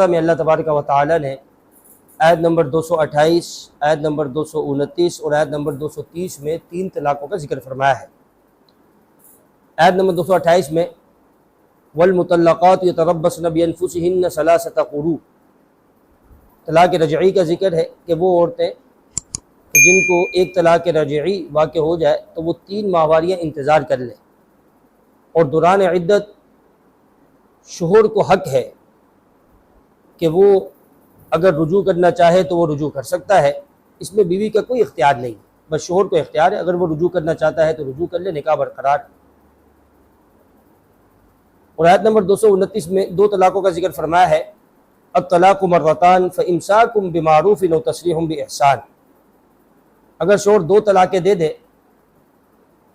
میں اللہ تبارک و تعالی نے آیت نمبر 228، آیت نمبر 229 اور آیت نمبر 230 میں 3 طلاقوں کا ذکر فرمایا ہے۔ آیت نمبر 228 میں والمطلقات یتربصن بانفسہن ثلاثۃ قروء، طلاق رجعی کا ذکر ہے کہ وہ عورتیں جن کو ایک طلاق رجعی واقع ہو جائے تو وہ 3 ماہواریاں انتظار کر لیں، اور دوران عدت شوہر کو حق ہے کہ وہ اگر رجوع کرنا چاہے تو وہ رجوع کر سکتا ہے، اس میں بیوی کا کوئی اختیار نہیں، بس شوہر کو اختیار ہے، اگر وہ رجوع کرنا چاہتا ہے تو رجوع کر لے، نکاح برقرار۔ اور آیت نمبر 229 میں 2 طلاقوں کا ذکر فرمایا ہے، الطلاق مرتان فامساک بمعروف او تسریح باحسان، اگر شوہر 2 طلاقیں دے دے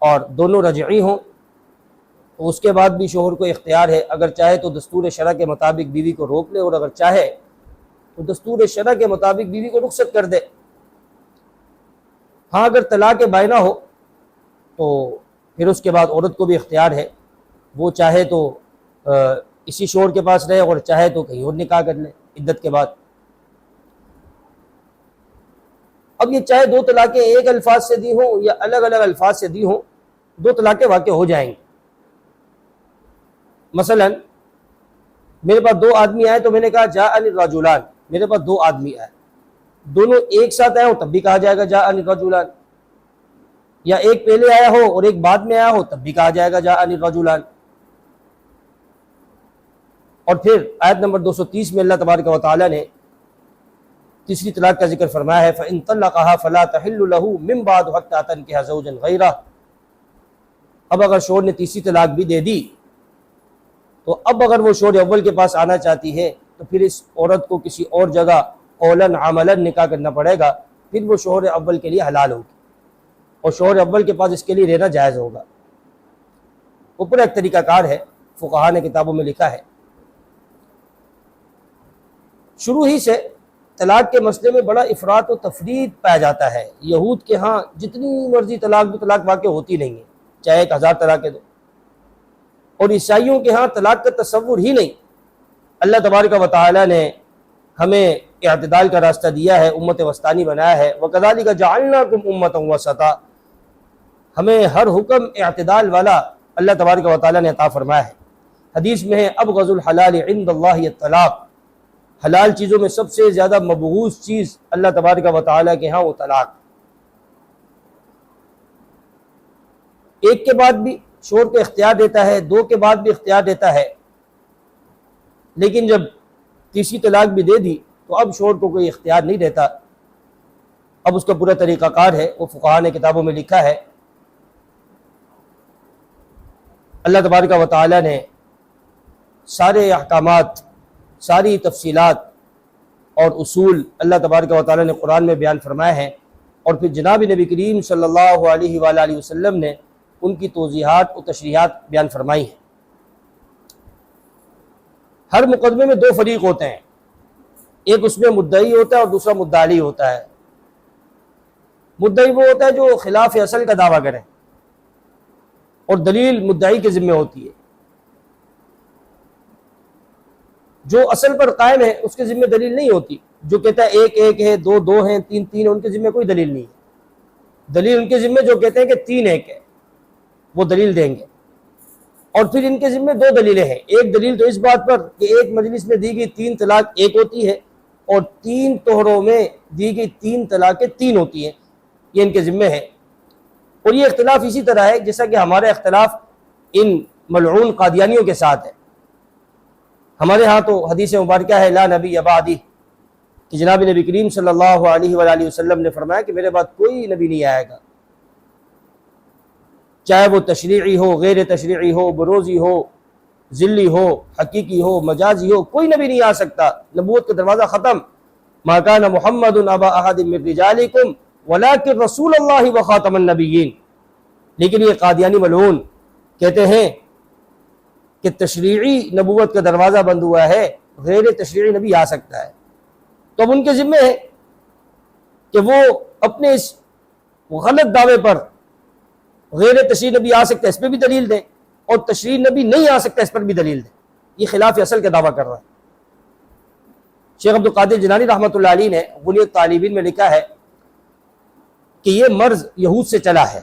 اور دونوں رجعی ہوں تو اس کے بعد بھی شوہر کو اختیار ہے، اگر چاہے تو دستور شرع کے مطابق بیوی کو روک لے، اور اگر چاہے تو دستور شرع کے مطابق بیوی کو رخصت کر دے۔ ہاں اگر طلاق بائنہ ہو تو پھر اس کے بعد عورت کو بھی اختیار ہے، وہ چاہے تو اسی شوہر کے پاس رہے اور چاہے تو کہیں اور نکاح کر لے عدت کے بعد۔ اب یہ چاہے 2 طلاقیں ایک الفاظ سے دی ہوں یا الگ الگ الفاظ سے دی ہوں، 2 طلاقیں واقع ہو جائیں گی۔ مثلا میرے پاس 2 آدمی آئے تو میں نے کہا جاءنی الرجلان، میرے پاس 2 آدمی آئے، دونوں ایک ساتھ آئے ہوں تب بھی کہا جائے گا جاءنی الرجلان، یا ایک پہلے آیا ہو اور ایک بعد میں آیا ہو تب بھی کہا جائے گا جاءنی الرجلان۔ اور پھر آیت نمبر 230 میں اللہ تبارک و تعالی نے تیسری طلاق کا ذکر فرمایا ہے، فَإِن طَلَّقَهَا فَلَا تَحِلُّ لَهُ مِن بَعْدُ حَتَّىٰ تَنكِحَ زَوْجًا غَيْرَهُ، اب اگر شوہر نے تیسری طلاق بھی دے دی تو اب اگر وہ شوہر اول کے پاس آنا چاہتی ہے تو پھر اس عورت کو کسی اور جگہ قولاً عملاً نکاح کرنا پڑے گا، پھر وہ شوہر اول کے لیے حلال ہوگی اور شوہر اول کے پاس اس کے لیے رہنا جائز ہوگا۔ اوپر ایک طریقہ کار ہے، فقہاء نے کتابوں میں لکھا ہے، شروع ہی سے طلاق کے مسئلے میں بڑا افراط و تفریط پایا جاتا ہے۔ یہود کے ہاں جتنی مرضی طلاق دو، طلاق واقع ہوتی نہیں ہے، چاہے 1000 طلاقیں دو، اور عیسائیوں کے ہاں طلاق کا تصور ہی نہیں۔ اللہ تبارک و تعالی نے ہمیں اعتدال کا راستہ دیا ہے، امت وسطانی بنایا ہے، وَكَذَلِكَ جَعَلْنَاكُمْ أُمَّةً وَسَطًا، ہمیں ہر حکم اعتدال والا اللہ تبارک و تعالی نے عطا فرمایا ہے۔ حدیث میں ہے ابغض الحلال عند اللہ الطلاق، حلال چیزوں میں سب سے زیادہ مبغوض چیز اللہ تبارک و تعالی کے ہاں وہ طلاق۔ ایک کے بعد بھی شوہر کو اختیار دیتا ہے، 2 کے بعد بھی اختیار دیتا ہے، لیکن جب تیسری طلاق بھی دے دی تو اب شوہر کو کوئی اختیار نہیں دیتا، اب اس کا پورا طریقہ کار ہے، وہ فقہاء نے کتابوں میں لکھا ہے۔ اللہ تبارک و تعالی نے سارے احکامات، ساری تفصیلات اور اصول اللہ تبارک و تعالی نے قرآن میں بیان فرمائے ہیں، اور پھر جناب نبی کریم صلی اللہ علیہ وآلہ وسلم نے ان کی توضیحات و تشریحات بیان فرمائی ہیں۔ ہر مقدمے میں 2 فریق ہوتے ہیں، ایک اس میں مدعی ہوتا ہے اور دوسرا مدعی ہوتا ہے۔ مدعی وہ ہوتا ہے جو خلاف اصل کا دعویٰ کرے اور دلیل مدعی کے ذمہ ہوتی ہے، جو اصل پر قائم ہے اس کے ذمہ دلیل نہیں ہوتی، جو کہتا ہے 1 1 ہے، 2 2 ہیں، 3 3 ان کے ذمہ کوئی دلیل نہیں ہے۔ دلیل ان کے ذمہ جو کہتے ہیں کہ 3 1 ہے وہ دلیل دیں گے، اور پھر ان کے ذمہ 2 دلیلیں ہیں، ایک دلیل تو اس بات پر کہ ایک مجلس میں دی گئی 3 طلاق 1 ہوتی ہے، اور 3 طہروں میں دی گئی 3 طلاقیں 3 ہوتی ہیں، یہ ان کے ذمہ ہے۔ اور یہ اختلاف اسی طرح ہے جیسا کہ ہمارا اختلاف ان ملعون قادیانیوں کے ساتھ ہے۔ ہمارے ہاں تو حدیث مبارکہ ہے لا نبی بعدی، کہ جناب نبی کریم صلی اللہ علیہ وآلہ وسلم نے فرمایا کہ میرے بعد کوئی نبی نہیں آئے گا، چاہے وہ تشریعی ہو، غیر تشریعی ہو، بروزی ہو، ذلی ہو، حقیقی ہو، مجازی ہو، کوئی نبی نہیں آ سکتا، نبوت کا دروازہ ختم۔ ما کان محمد ابا احد من رجالکم ولکن رسول اللہ وخاتم النبیین۔ لیکن یہ قادیانی ملعون کہتے ہیں کہ تشریعی نبوت کا دروازہ بند ہوا ہے، غیر تشریعی نبی آ سکتا ہے، تو اب ان کے ذمہ ہے کہ وہ اپنے اس غلط دعوے پر غیر تشریعی نبی آ سکتا ہے اس پہ بھی دلیل دیں، اور تشریعی نبی نہیں آ سکتا اس پر بھی دلیل دیں۔ یہ خلاف اصل کا دعویٰ کر رہا ہے۔ شیخ عبد القادر جیلانی رحمۃ اللہ علیہ نے غنیۃ طالبین میں لکھا ہے کہ یہ مرض یہود سے چلا ہے،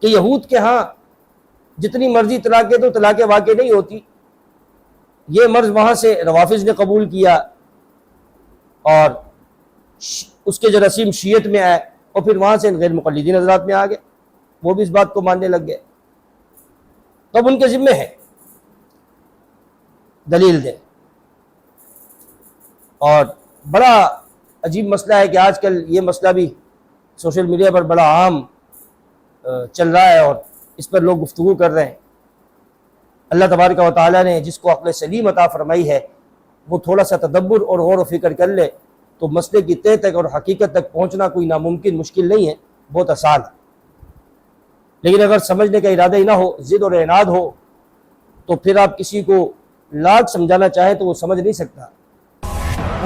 کہ یہود کے ہاں جتنی مرضی طلاقیں تو طلاقیں واقع نہیں ہوتی، یہ مرض وہاں سے روافض نے قبول کیا اور اس کے جراثیم شیعت میں آئے، اور پھر وہاں سے غیر مقلدین حضرات میں آ گئے، وہ بھی اس بات کو ماننے لگ گئے۔ تو اب ان کے ذمے ہے دلیل دیں۔ اور بڑا عجیب مسئلہ ہے کہ آج کل یہ مسئلہ بھی سوشل میڈیا پر بڑا عام چل رہا ہے اور اس پر لوگ گفتگو کر رہے ہیں۔ اللہ تبارک و تعالیٰ نے جس کو عقل سلیم عطا فرمائی ہے وہ تھوڑا سا تدبر اور غور و فکر کر لے تو مسئلے کی تہ تک اور حقیقت تک پہنچنا کوئی ناممکن مشکل نہیں ہے، بہت آسان ہے۔ لیکن اگر سمجھنے کا ارادہ ہی نہ ہو، ضد اور عناد ہو، تو پھر آپ کسی کو لاکھ سمجھانا چاہیں تو وہ سمجھ نہیں سکتا۔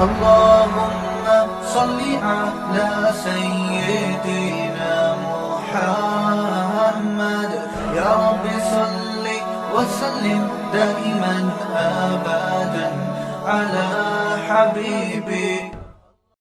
اللهم صل على سيدنا محمد يا رب صل وسلم دائما أبدا على حبيبي